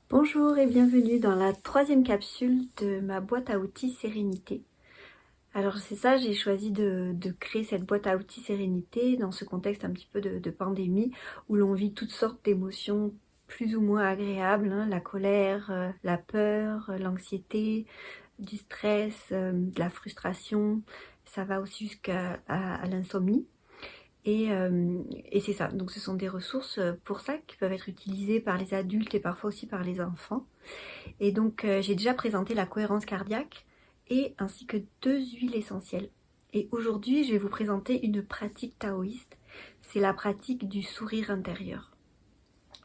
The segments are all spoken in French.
Bonjour et bienvenue dans la troisième capsule de ma boîte à outils Sérénité. Alors c'est ça, j'ai choisi de créer cette boîte à outils Sérénité dans ce contexte un petit peu de pandémie où l'on vit toutes sortes d'émotions plus ou moins agréables, hein, la colère, la peur, l'anxiété, du stress, de la frustration, ça va aussi jusqu'à l'insomnie. Et c'est ça, donc ce sont des ressources pour ça qui peuvent être utilisées par les adultes et parfois aussi par les enfants. Et donc j'ai déjà présenté la cohérence cardiaque et ainsi que 2 huiles essentielles. Et aujourd'hui je vais vous présenter une pratique taoïste, c'est la pratique du sourire intérieur.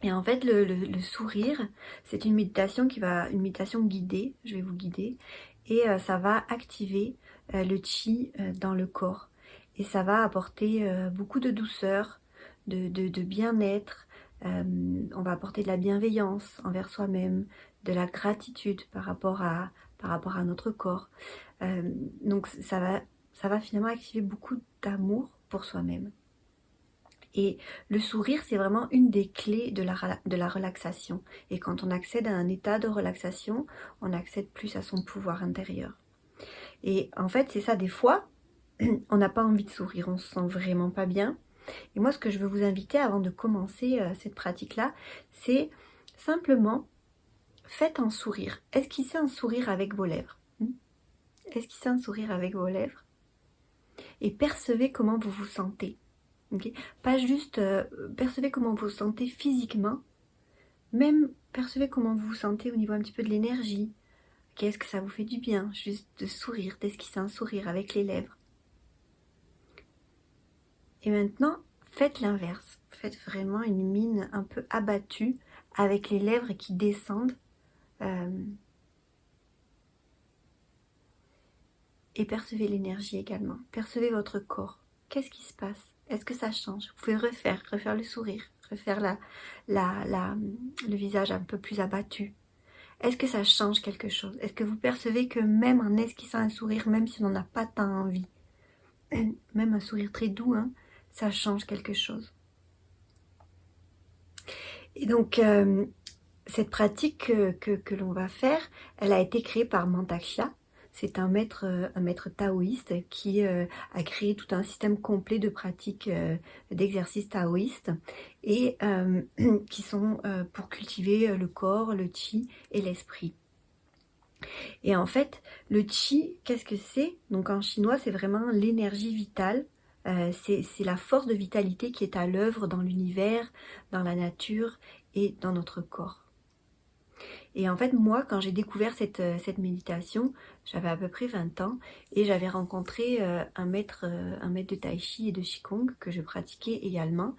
Et en fait le sourire, c'est une méditation une méditation guidée, je vais vous guider, et ça va activer le chi dans le corps. Et ça va apporter beaucoup de douceur, de bien-être, on va apporter de la bienveillance envers soi-même, de la gratitude par rapport à notre corps. Donc ça va finalement activer beaucoup d'amour pour soi-même. Et le sourire, c'est vraiment une des clés de la relaxation. Et quand on accède à un état de relaxation, on accède plus à son pouvoir intérieur. Et en fait, c'est ça, des fois, on n'a pas envie de sourire, on se sent vraiment pas bien. Et moi, ce que je veux vous inviter avant de commencer cette pratique-là, c'est simplement, faites un sourire. Esquissez un sourire avec vos lèvres. Esquissez un sourire avec vos lèvres. Et percevez comment vous vous sentez. Okay. Pas juste percevez comment vous vous sentez physiquement, même percevez comment vous vous sentez au niveau un petit peu de l'énergie. Qu'est-ce que ça vous fait du bien, juste de sourire, d'esquisser un sourire avec les lèvres. Et maintenant, faites l'inverse. Faites vraiment une mine un peu abattue avec les lèvres qui descendent. Et percevez l'énergie également. Percevez votre corps. Qu'est-ce qui se passe? Est-ce que ça change? Vous pouvez refaire le sourire, refaire le visage un peu plus abattu. Est-ce que ça change quelque chose? Est-ce que vous percevez que même en esquissant un sourire, même si on n'en a pas tant envie, même un sourire très doux, hein, ça change quelque chose? Et donc, cette pratique que l'on va faire, elle a été créée par Mantak-Chia. C'est un maître taoïste qui a créé tout un système complet de pratiques d'exercices taoïstes et qui sont pour cultiver le corps, le chi et l'esprit. Et en fait, le chi, qu'est-ce que c'est? Donc en chinois, c'est vraiment l'énergie vitale. C'est la force de vitalité qui est à l'œuvre dans l'univers, dans la nature et dans notre corps. Et en fait, moi, quand j'ai découvert cette méditation, j'avais à peu près 20 ans et j'avais rencontré un maître de tai chi et de qigong que je pratiquais également.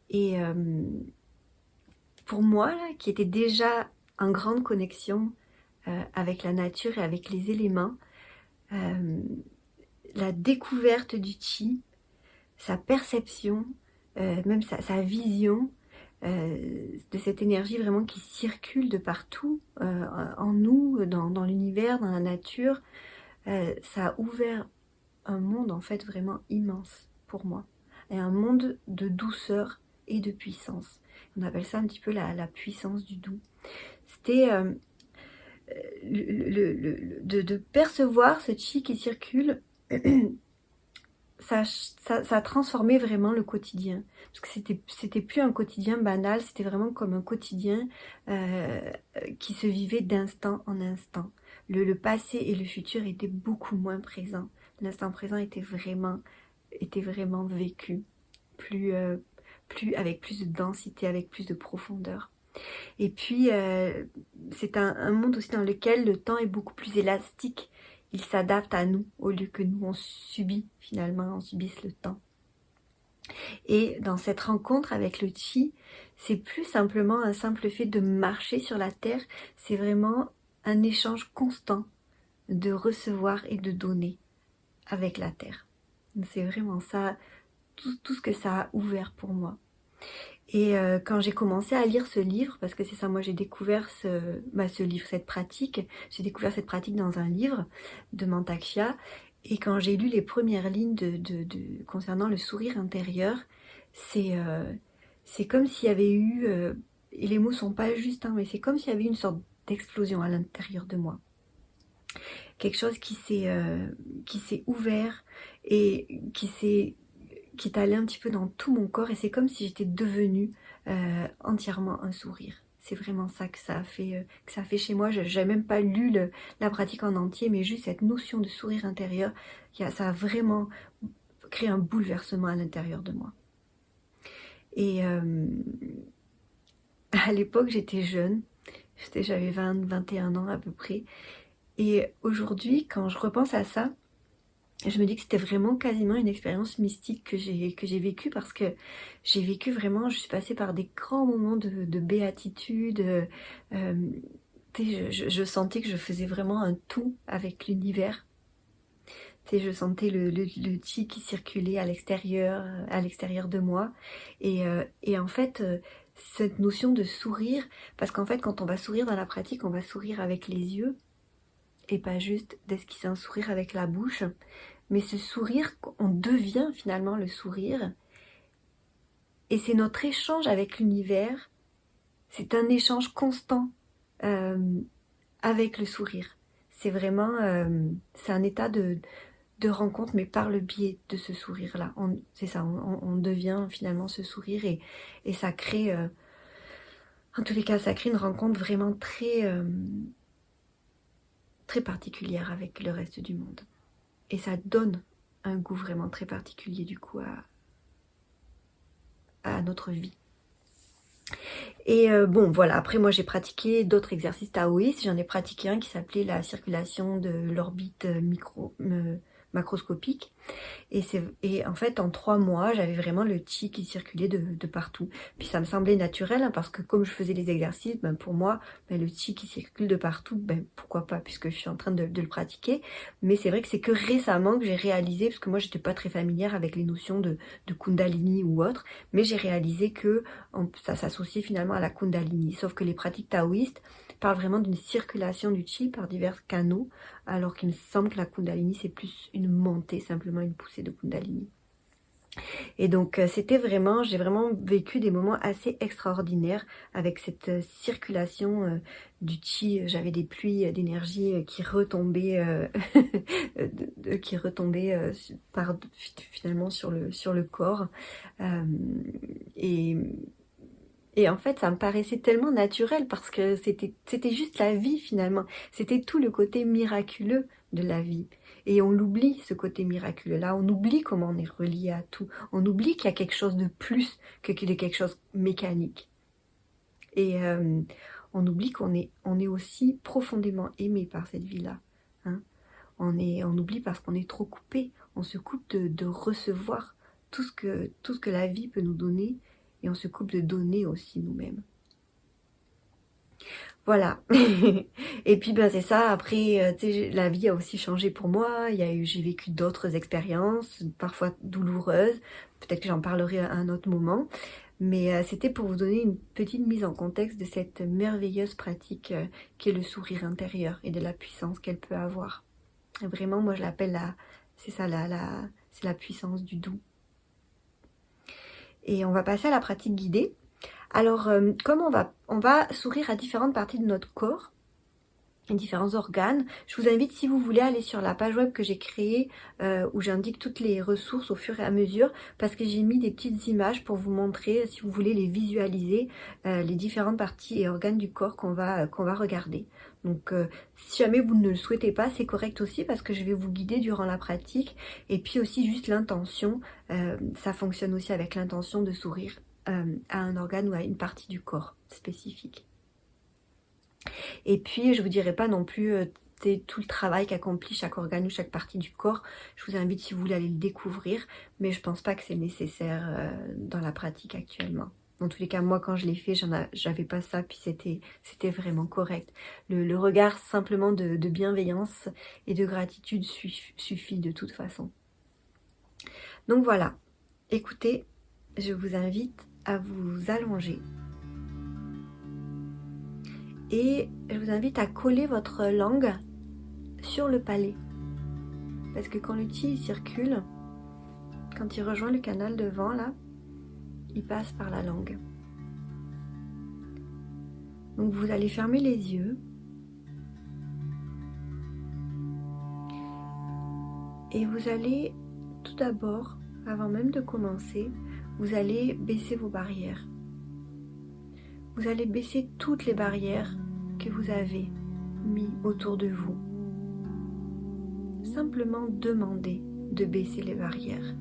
Et pour moi, là, qui était déjà en grande connexion avec la nature et avec les éléments, la découverte du chi, sa perception, même sa vision, de cette énergie vraiment qui circule de partout en nous, dans l'univers, dans la nature, ça a ouvert un monde en fait vraiment immense pour moi. Et un monde de douceur et de puissance. On appelle ça un petit peu la puissance du doux. C'était de percevoir ce chi qui circule. Ça a transformé vraiment le quotidien. Parce que c'était plus un quotidien banal, c'était vraiment comme un quotidien qui se vivait d'instant en instant. Le passé et le futur étaient beaucoup moins présents. L'instant présent était vraiment vécu, plus, avec plus de densité, avec plus de profondeur. Et puis, c'est un monde aussi dans lequel le temps est beaucoup plus élastique. Il s'adapte à nous au lieu que nous on subit finalement, on subisse le temps. Et dans cette rencontre avec le chi, c'est plus simplement un simple fait de marcher sur la terre, c'est vraiment un échange constant de recevoir et de donner avec la terre. C'est vraiment ça, tout ce que ça a ouvert pour moi. Et quand j'ai commencé à lire ce livre, parce que c'est ça, moi j'ai découvert ce livre, cette pratique, j'ai découvert cette pratique dans un livre de Mantak Chia, et quand j'ai lu les premières lignes concernant le sourire intérieur, c'est comme s'il y avait eu et les mots sont pas justes, hein, mais c'est comme s'il y avait une sorte d'explosion à l'intérieur de moi. Quelque chose qui s'est ouvert et qui est allé un petit peu dans tout mon corps, et c'est comme si j'étais devenue entièrement un sourire. C'est vraiment ça que ça a fait chez moi. Je n'avais même pas lu la pratique en entier, mais juste cette notion de sourire intérieur, ça a vraiment créé un bouleversement à l'intérieur de moi. Et à l'époque, j'étais jeune, j'avais 21 ans à peu près. Et aujourd'hui, quand je repense à ça, je me dis que c'était vraiment quasiment une expérience mystique que j'ai vécue, parce que j'ai vécu vraiment, je suis passée par des grands moments de béatitude. Je sentais que je faisais vraiment un tout avec l'univers. Je sentais le chi qui circulait à l'extérieur de moi. Et en fait, cette notion de sourire, parce qu'en fait, quand on va sourire dans la pratique, on va sourire avec les yeux, et pas juste d'esquisser un sourire avec la bouche. Mais ce sourire, on devient finalement le sourire. Et c'est notre échange avec l'univers. C'est un échange constant avec le sourire. C'est vraiment, c'est un état de rencontre, mais par le biais de ce sourire-là. C'est ça, on devient finalement ce sourire, et ça crée, en tous les cas, ça crée une rencontre vraiment très particulière avec le reste du monde. Et ça donne un goût vraiment très particulier du coup à notre vie. Et bon voilà, après moi j'ai pratiqué d'autres exercices taoïstes. J'en ai pratiqué un qui s'appelait la circulation de l'orbite macroscopique. Et en fait, en 3 mois, j'avais vraiment le chi qui circulait de partout. Puis ça me semblait naturel, hein, parce que comme je faisais les exercices, pour moi, le chi qui circule de partout, pourquoi pas, puisque je suis en train de le pratiquer. Mais c'est vrai que c'est que récemment que j'ai réalisé, parce que moi, j'étais pas très familière avec les notions de kundalini ou autre, mais j'ai réalisé que ça s'associait finalement à la kundalini. Sauf que les pratiques taoïstes parlent vraiment d'une circulation du chi par divers canaux, alors qu'il me semble que la kundalini, c'est plus une montée, simplement une poussée de kundalini. Et donc j'ai vraiment vécu des moments assez extraordinaires avec cette circulation du chi. J'avais des pluies d'énergie qui retombaient, finalement sur le corps. Et en fait, ça me paraissait tellement naturel, parce que c'était juste la vie finalement. C'était tout le côté miraculeux de la vie. Et on l'oublie, ce côté miraculeux-là. On oublie comment on est relié à tout. On oublie qu'il y a quelque chose de plus que qu'il y ait quelque chose de mécanique. Et on oublie qu'on est aussi profondément aimé par cette vie-là. Hein. On oublie parce qu'on est trop coupé. On se coupe de recevoir tout ce que la vie peut nous donner. Et on se coupe de donner aussi nous-mêmes. Voilà. Et puis c'est ça, après, la vie a aussi changé pour moi. J'ai vécu d'autres expériences, parfois douloureuses. Peut-être que j'en parlerai à un autre moment. Mais c'était pour vous donner une petite mise en contexte de cette merveilleuse pratique qu'est le sourire intérieur, et de la puissance qu'elle peut avoir. Et vraiment, moi je l'appelle c'est la puissance du doux. Et on va passer à la pratique guidée. Alors, comme on va sourire à différentes parties de notre corps, différents organes, je vous invite, si vous voulez, à aller sur la page web que j'ai créée, où j'indique toutes les ressources au fur et à mesure, parce que j'ai mis des petites images pour vous montrer, si vous voulez les visualiser, les différentes parties et organes du corps qu'on va regarder. Donc si jamais vous ne le souhaitez pas, c'est correct aussi, parce que je vais vous guider durant la pratique. Et puis aussi juste l'intention, ça fonctionne aussi avec l'intention de sourire à un organe ou à une partie du corps spécifique. Et puis je vous dirai pas non plus tout le travail qu'accomplit chaque organe ou chaque partie du corps. Je vous invite, si vous voulez, à aller le découvrir, mais je pense pas que c'est nécessaire dans la pratique actuellement. Dans tous les cas, moi quand je l'ai fait, j'avais pas ça, puis c'était vraiment correct. Le regard simplement de bienveillance et de gratitude suffit de toute façon. Donc voilà, écoutez, je vous invite à vous allonger. Et je vous invite à coller votre langue sur le palais. Parce que quand le chi circule, quand il rejoint le canal devant, là, il passe par la langue. Donc vous allez fermer les yeux et vous allez tout d'abord, avant même de commencer, vous allez baisser vos barrières. Vous allez baisser toutes les barrières que vous avez mises autour de vous. Simplement demandez de baisser les barrières,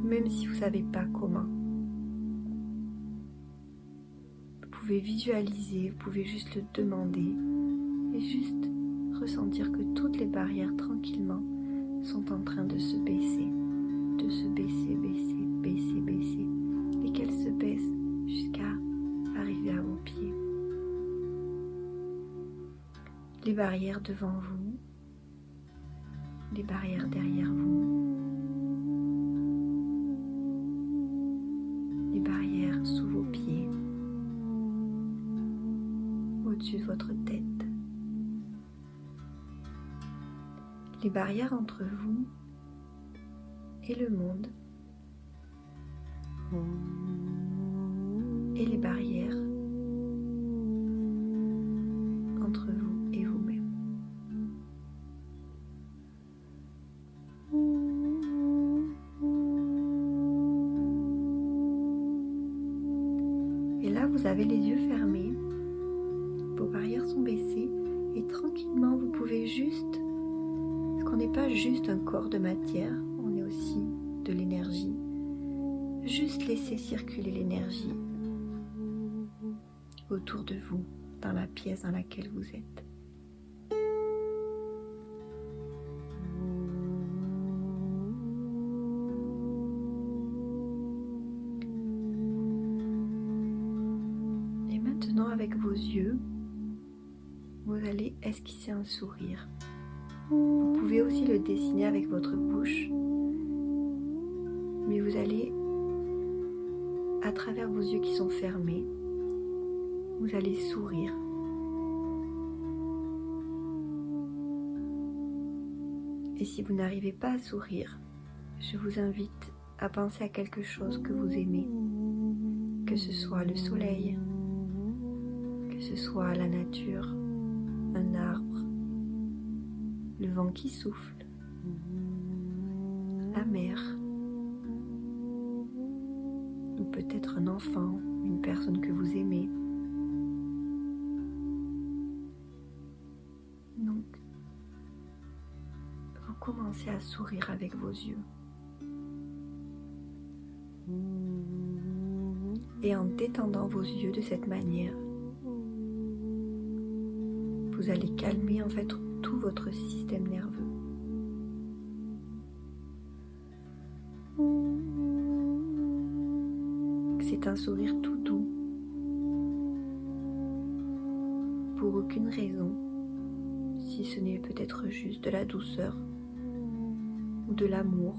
même si vous ne savez pas comment. Vous pouvez visualiser, vous pouvez juste le demander et juste ressentir que toutes les barrières tranquillement sont en train de se baisser, baisser, et qu'elles se baissent jusqu'à arriver à vos pieds. Les barrières devant vous, les barrières derrière vous, les barrières sous vos pieds, au-dessus de votre tête, les barrières entre vous et le monde, et les barrières entre vous et vous-même. Et là, vous avez les yeux fermés, vos barrières sont baissées et tranquillement, vous pouvez juste, parce qu'on n'est pas juste un corps de matière, on est aussi de l'énergie, juste laisser circuler l'énergie autour de vous, dans la pièce dans laquelle vous êtes. Et maintenant, avec vos yeux, vous allez esquisser un sourire. Vous pouvez aussi le dessiner avec votre bouche, mais vous allez, à travers vos yeux qui sont fermés, vous allez sourire. Et si vous n'arrivez pas à sourire, je vous invite à penser à quelque chose que vous aimez, que ce soit le soleil, que ce soit la nature, un arbre, le vent qui souffle, la mer, ou peut-être un enfant, une personne que vous aimez. Donc, vous commencez à sourire avec vos yeux. Et en détendant vos yeux de cette manière, vous allez calmer en fait tout votre système nerveux. C'est un sourire tout doux, pour aucune raison, si ce n'est peut-être juste de la douceur ou de l'amour,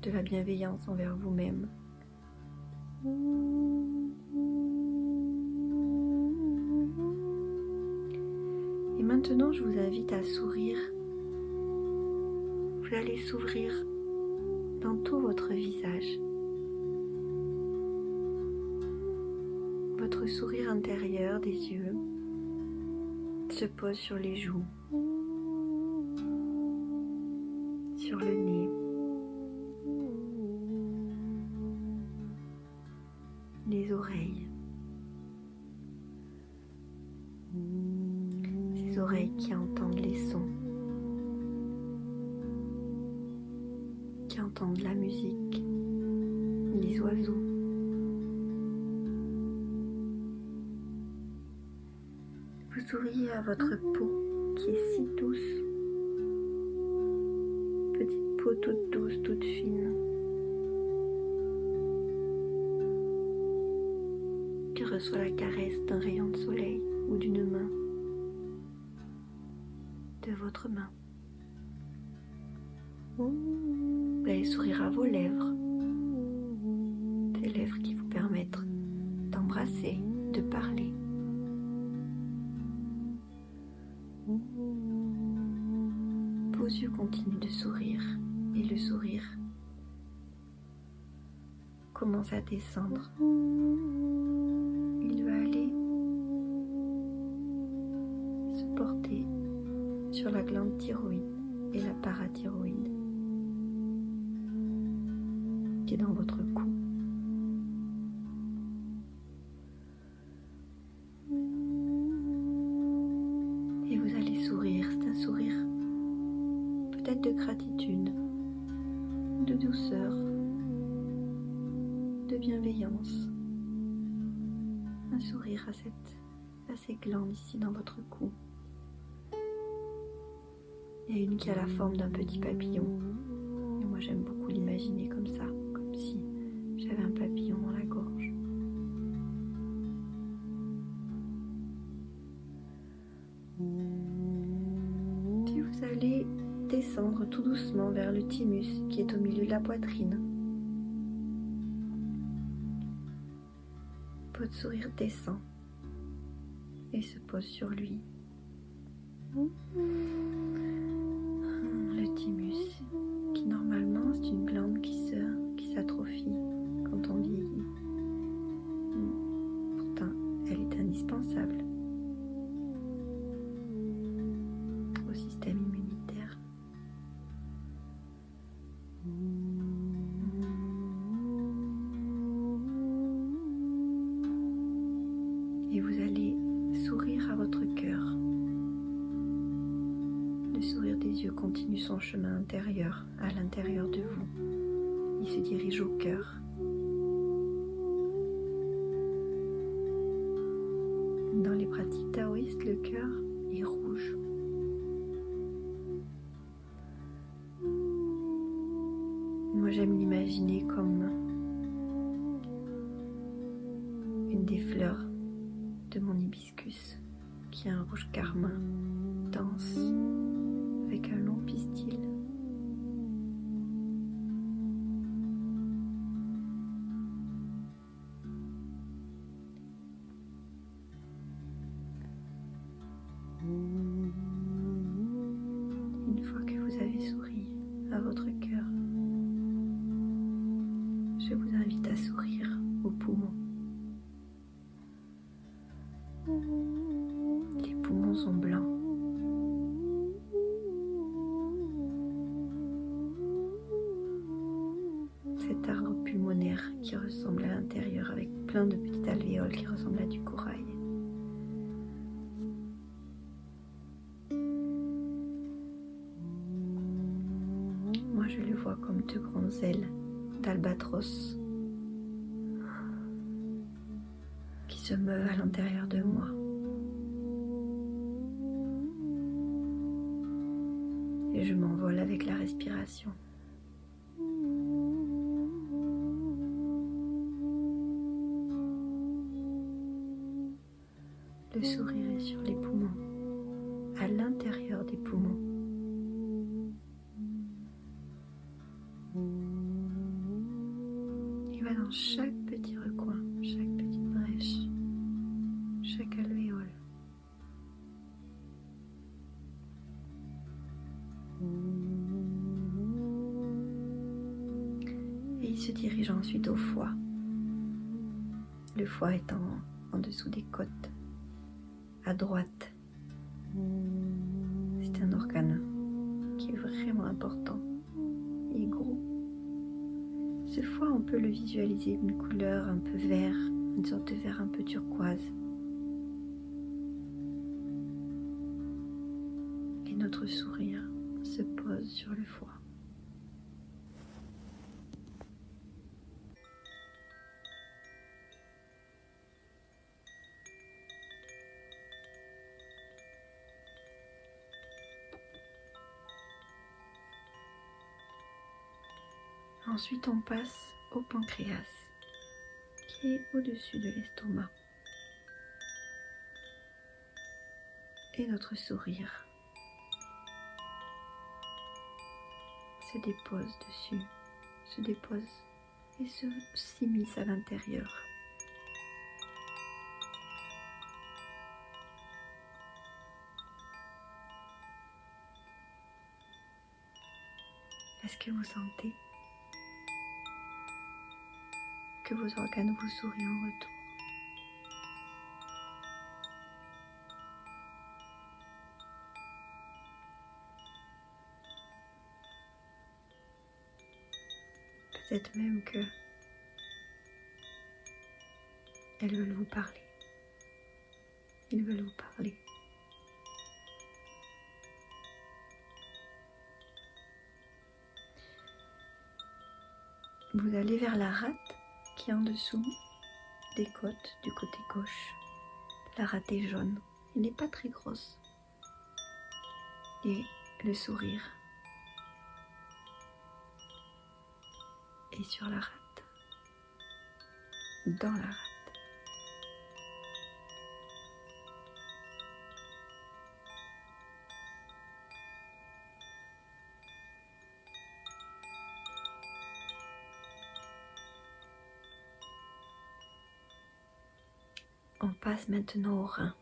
de la bienveillance envers vous-même. Et maintenant, je vous invite à sourire. Vous allez s'ouvrir dans tout votre visage. Votre sourire intérieur des yeux se pose sur les joues, sur le nez, les oreilles. Ces oreilles qui entendent les sons, qui entendent la musique, les oiseaux. Vous souriez à votre peau qui est si douce, petite peau toute douce, toute fine, qui reçoit la caresse d'un rayon de soleil ou d'une main, de votre main. Vous allez sourire à vos lèvres, ces lèvres qui vous permettent d'embrasser, de parler. Vos yeux continuent de sourire et le sourire commence à descendre. Il va aller se porter sur la glande thyroïde et la parathyroïde qui est dans votre cou. Et vous allez sourire, c'est un sourire peut-être de gratitude, de douceur, de bienveillance. Un sourire à ces glandes ici dans votre cou. Il y a une qui a la forme d'un petit papillon. Et moi j'aime beaucoup l'imaginer comme ça, comme si j'avais un papillon dans la gorge. Puis vous allez descendre tout doucement vers le thymus qui est au milieu de la poitrine. Votre sourire descend et se pose sur lui. Le thymus, qui normalement c'est une glande qui s'atrophie quand on vieillit. Pourtant, elle est indispensable au système immunitaire. Et vous allez sourire à votre cœur. Le sourire des yeux continue son chemin intérieur, à l'intérieur de vous. Il se dirige au cœur. Dans les pratiques taoïstes, le cœur est rouge. Moi, j'aime l'imaginer comme une des fleurs de mon hibiscus, qui a un rouge carmin dense, avec un long pistil. Une fois que vous avez souri à votre cœur, je vous invite à sourire aux poumons. Les poumons sont blancs. Cet arbre pulmonaire qui ressemble à l'intérieur avec plein de petites alvéoles qui ressemblent à du corail. Moi je le vois comme deux grandes ailes d'albatros qui se meuvent à l'intérieur de moi. Et je m'envole avec la respiration. Le sourire est sur les poumons, à l'intérieur des poumons. Il va dans chaque petit recoin, chaque petite brèche, chaque alvéole. Et il se dirige ensuite au foie. Le foie est en dessous des côtes, à droite. C'est un organe qui est vraiment important et gros. Ce foie, on peut le visualiser d'une couleur un peu vert, une sorte de vert un peu turquoise. Et notre sourire se pose sur le foie. Ensuite, on passe au pancréas, qui est au-dessus de l'estomac. Et notre sourire se dépose dessus, se dépose et s'immisce à l'intérieur. Est-ce que vous sentez que vos organes vous sourient en retour. Peut-être même que elles veulent vous parler. Ils veulent vous parler. Vous allez vers la rate qui est en dessous des côtes du côté gauche. La rate est jaune. Elle n'est pas très grosse. Et le sourire est sur la rate. Dans la rate. On passe maintenant aux reins.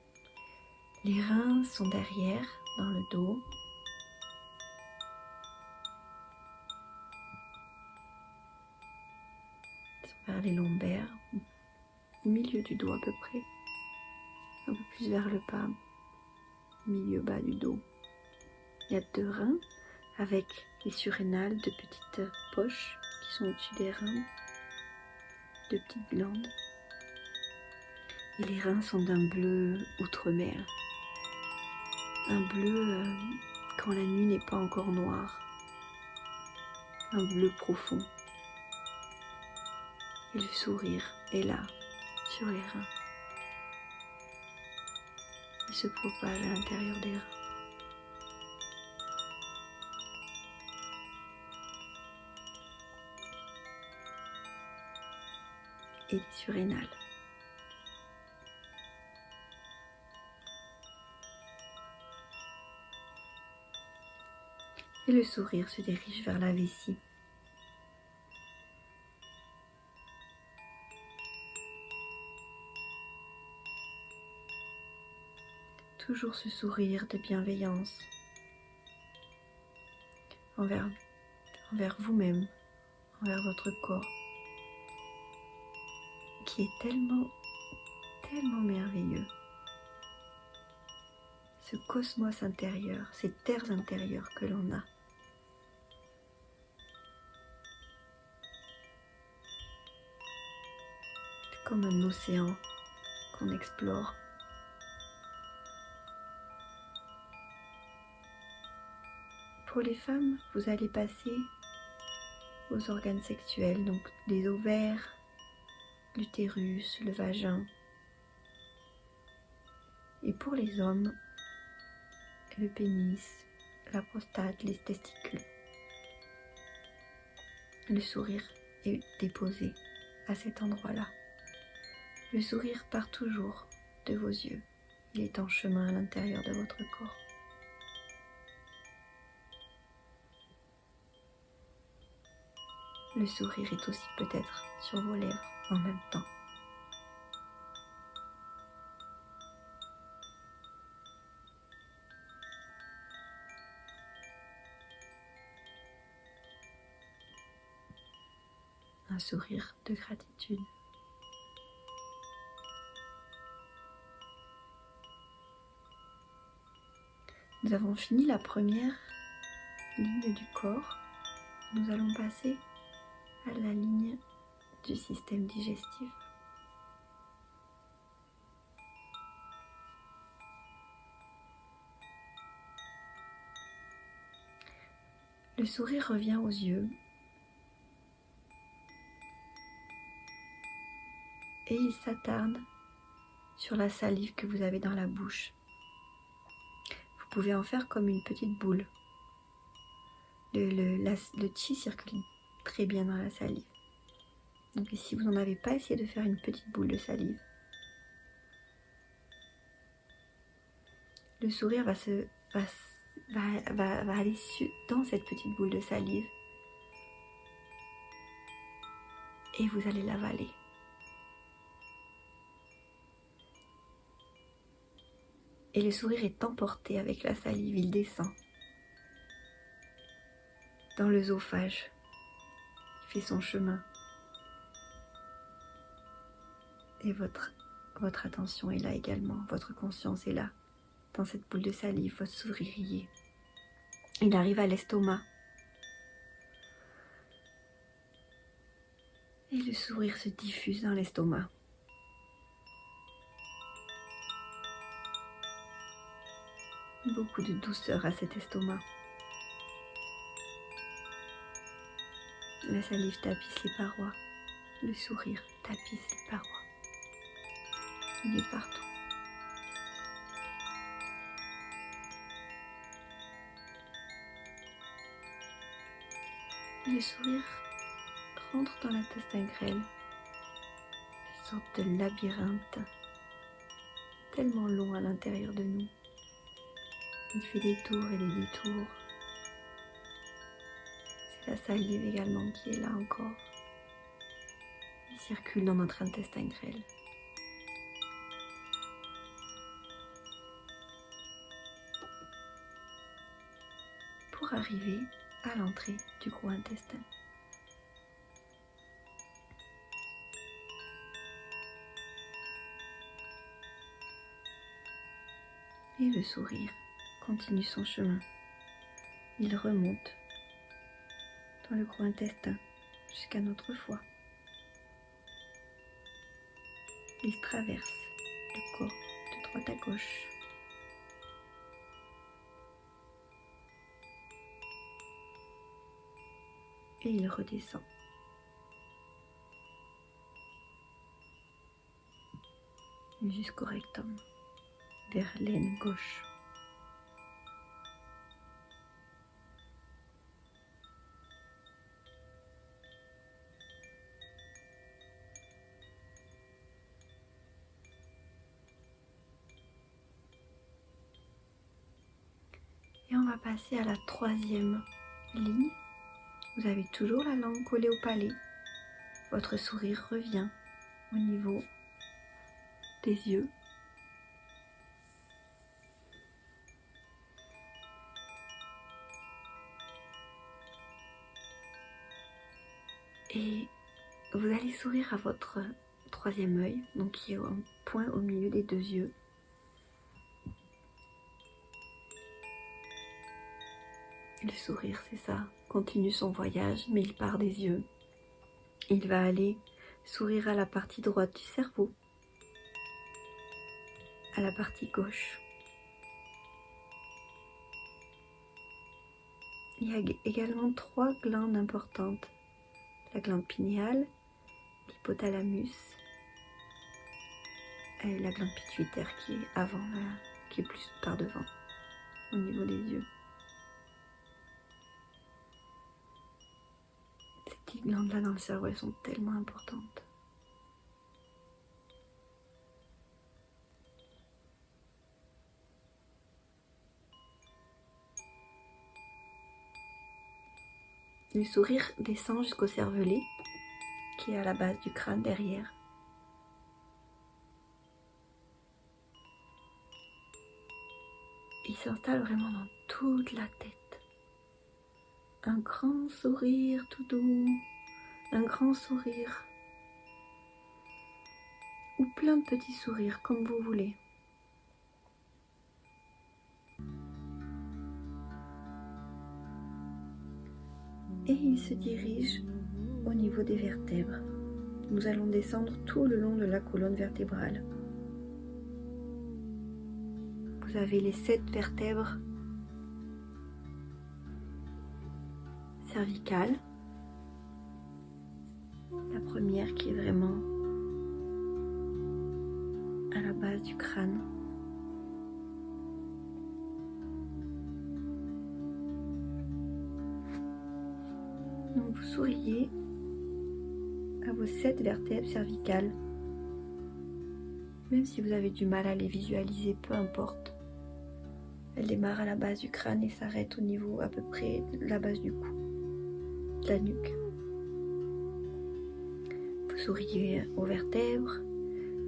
Les reins sont derrière, dans le dos. Ils sont vers les lombaires, au milieu du dos à peu près. Un peu plus vers le bas, milieu bas du dos. Il y a 2 reins avec les surrénales, 2 petites poches qui sont au-dessus des reins, 2 petites glandes. Et les reins sont d'un bleu outre-mer. Un bleu quand la nuit n'est pas encore noire. Un bleu profond. Et le sourire est là, sur les reins. Il se propage à l'intérieur des reins. Et les surrénales. Et le sourire se dirige vers la vessie. Toujours ce sourire de bienveillance envers vous-même, envers votre corps, qui est tellement merveilleux. Ce cosmos intérieur, ces terres intérieures que l'on a. C'est comme un océan qu'on explore. Pour les femmes, vous allez passer aux organes sexuels, donc les ovaires, l'utérus, le vagin. Et pour les hommes, le pénis, la prostate, les testicules. Le sourire est déposé à cet endroit-là. Le sourire part toujours de vos yeux. Il est en chemin à l'intérieur de votre corps. Le sourire est aussi peut-être sur vos lèvres en même temps. Un sourire de gratitude. Nous avons fini la première ligne du corps. Nous allons passer à la ligne du système digestif. Le sourire revient aux yeux et il s'attarde sur la salive que vous avez dans la bouche. Vous pouvez en faire comme une petite boule. Le qi circule très bien dans la salive. Donc si vous n'en avez pas, essayez de faire une petite boule de salive. Le sourire va aller dans cette petite boule de salive et vous allez l'avaler. Et le sourire est emporté avec la salive, il descend dans l'œsophage, il fait son chemin. Et votre attention est là également, votre conscience est là, dans cette boule de salive, votre sourire y est. Il arrive à l'estomac. Et le sourire se diffuse dans l'estomac. Beaucoup de douceur à cet estomac. La salive tapisse les parois. Le sourire tapisse les parois. Il est partout. Et le sourire rentre dans l'intestin grêle. Une sorte de labyrinthe tellement long à l'intérieur de nous. Il fait des tours et des détours. C'est la salive également qui est là encore. Il circule dans notre intestin grêle. Pour arriver à l'entrée du gros intestin. Et le sourire continue son chemin. Il remonte dans le gros intestin jusqu'à notre foie. Il traverse le corps de droite à gauche. Et il redescend. Jusqu'au rectum, vers l'aine gauche. Et on va passer à la troisième ligne. Vous avez toujours la langue collée au palais. Votre sourire revient au niveau des yeux. Et vous allez sourire à votre troisième œil, donc qui est un point au milieu des deux yeux. Le sourire, c'est ça, continue son voyage, mais il part des yeux. Il va aller sourire à la partie droite du cerveau, à la partie gauche. Il y a également 3 glandes importantes. La glande pinéale, l'hypothalamus et la glande pituitaire qui est avant, qui est plus par devant, au niveau des yeux. Ces petites glandes-là dans le cerveau, elles sont tellement importantes. Le sourire descend jusqu'au cervelet, qui est à la base du crâne derrière. Il s'installe vraiment dans toute la tête. Un grand sourire tout doux, un grand sourire, ou plein de petits sourires, comme vous voulez. Et il se dirige au niveau des vertèbres. Nous allons descendre tout le long de la colonne vertébrale. Vous avez les 7 vertèbres cervicales. La première qui est vraiment à la base du crâne. Donc vous souriez à vos 7 vertèbres cervicales. Même si vous avez du mal à les visualiser, peu importe. Elle démarre à la base du crâne et s'arrête au niveau à peu près de la base du cou, de la nuque. Vous souriez aux vertèbres,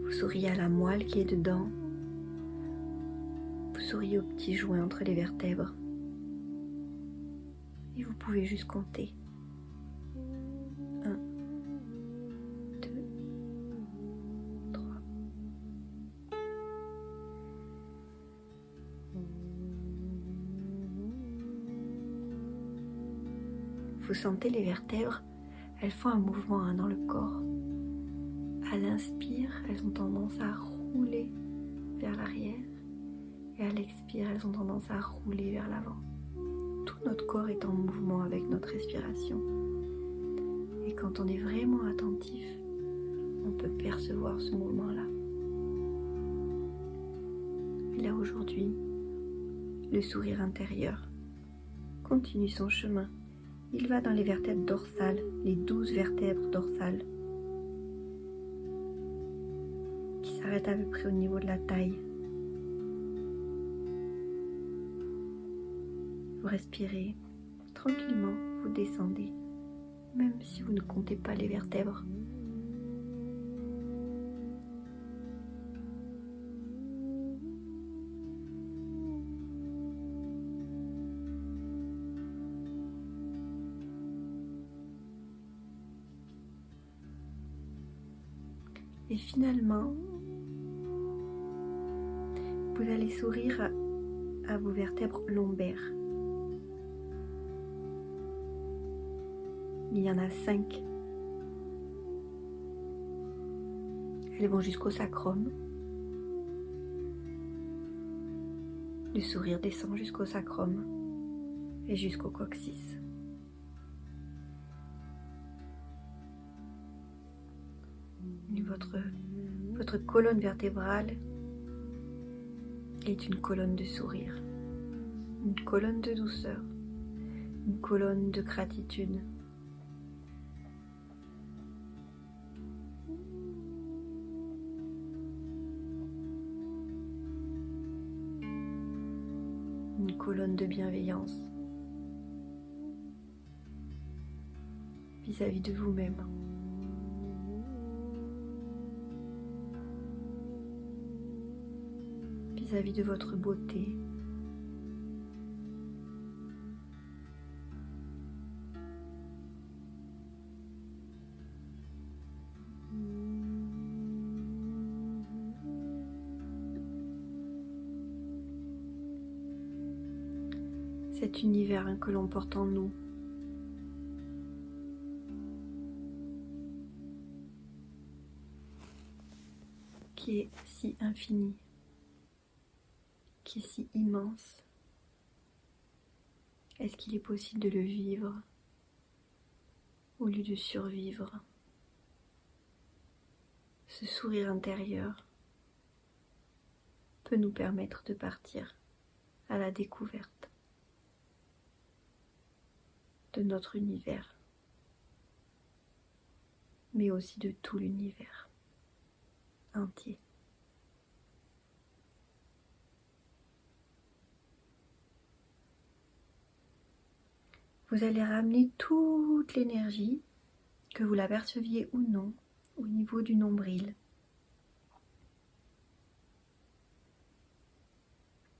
vous souriez à la moelle qui est dedans, vous souriez aux petits joints entre les vertèbres. Et vous pouvez juste compter. 1, 2, 3, vous sentez les vertèbres, elles font un mouvement dans le corps. À l'inspire, elles ont tendance à rouler vers l'arrière et à l'expire, elles ont tendance à rouler vers l'avant. Tout notre corps est en mouvement avec notre respiration. Et quand on est vraiment attentif, on peut percevoir ce mouvement-là. Et là aujourd'hui, le sourire intérieur continue son chemin. Il va dans les vertèbres dorsales, les 12 vertèbres dorsales, qui s'arrêtent à peu près au niveau de la taille. Vous respirez tranquillement, vous descendez, même si vous ne comptez pas les vertèbres. Et finalement, vous allez sourire à vos vertèbres lombaires. Il y en a 5. Elles vont jusqu'au sacrum. Le sourire descend jusqu'au sacrum et jusqu'au coccyx. Votre colonne vertébrale est une colonne de sourire, une colonne de douceur, une colonne de gratitude. Une colonne de bienveillance vis-à-vis de vous-même. Vis-à-vis de votre beauté. Cet univers que l'on porte en nous. Qui est si infini. Qui est si immense. Est-ce qu'il est possible de le vivre au lieu de survivre? Ce sourire intérieur peut nous permettre de partir à la découverte de notre univers, mais aussi de tout l'univers entier. Vous allez ramener toute l'énergie, que vous l'aperceviez ou non, au niveau du nombril.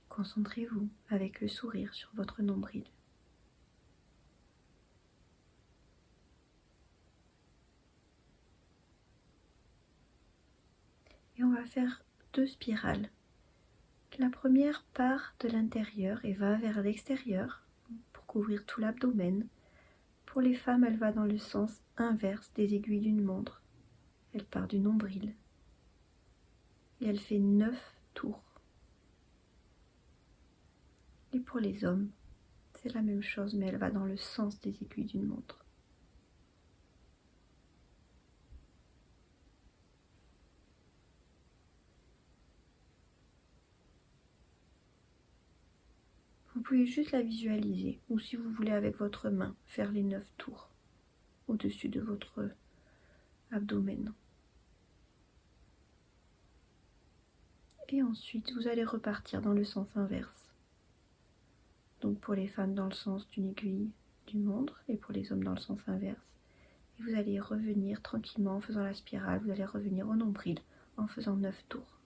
Concentrez-vous avec le sourire sur votre nombril. Et on va faire 2 spirales. La première part de l'intérieur et va vers l'extérieur pour couvrir tout l'abdomen. Pour les femmes, elle va dans le sens inverse des aiguilles d'une montre. Elle part du nombril. Et elle fait 9 tours. Et pour les hommes, c'est la même chose, mais elle va dans le sens des aiguilles d'une montre. Vous pouvez juste la visualiser, ou si vous voulez avec votre main, faire les 9 tours au-dessus de votre abdomen. Et ensuite, vous allez repartir dans le sens inverse. Donc pour les femmes dans le sens d'une aiguille d'une montre et pour les hommes dans le sens inverse. Et vous allez revenir tranquillement en faisant la spirale, vous allez revenir au nombril en faisant 9 tours.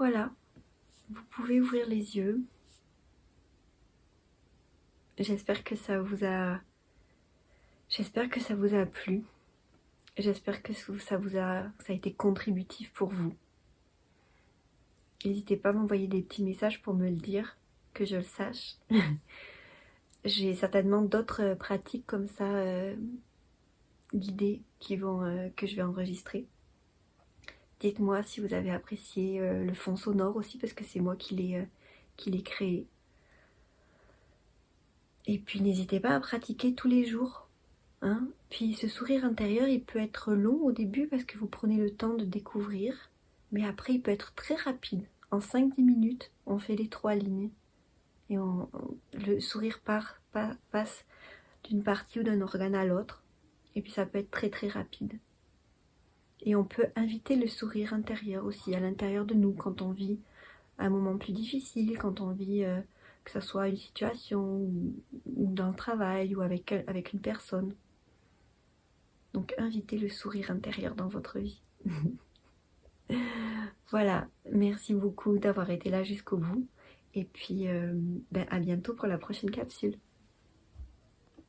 Voilà, vous pouvez ouvrir les yeux J'espère que ça vous a... J'espère que ça vous a plu. J'espère que ça a été contributif pour vous. N'hésitez pas à m'envoyer des petits messages pour me le dire, que je le sache. J'ai certainement d'autres pratiques comme ça guidées que je vais enregistrer. Dites-moi si vous avez apprécié le fond sonore aussi, parce que c'est moi qui l'ai créé. Et puis n'hésitez pas à pratiquer tous les jours. Hein. Puis ce sourire intérieur, il peut être long au début parce que vous prenez le temps de découvrir. Mais après, il peut être très rapide. En 5-10 minutes, on fait les 3 lignes. Et le sourire passe d'une partie ou d'un organe à l'autre. Et puis ça peut être très très rapide. Et on peut inviter le sourire intérieur aussi, à l'intérieur de nous, quand on vit un moment plus difficile, quand on vit, que ce soit une situation, ou dans le travail, ou avec une personne. Donc invitez le sourire intérieur dans votre vie. Voilà, merci beaucoup d'avoir été là jusqu'au bout. Et puis à bientôt pour la prochaine capsule.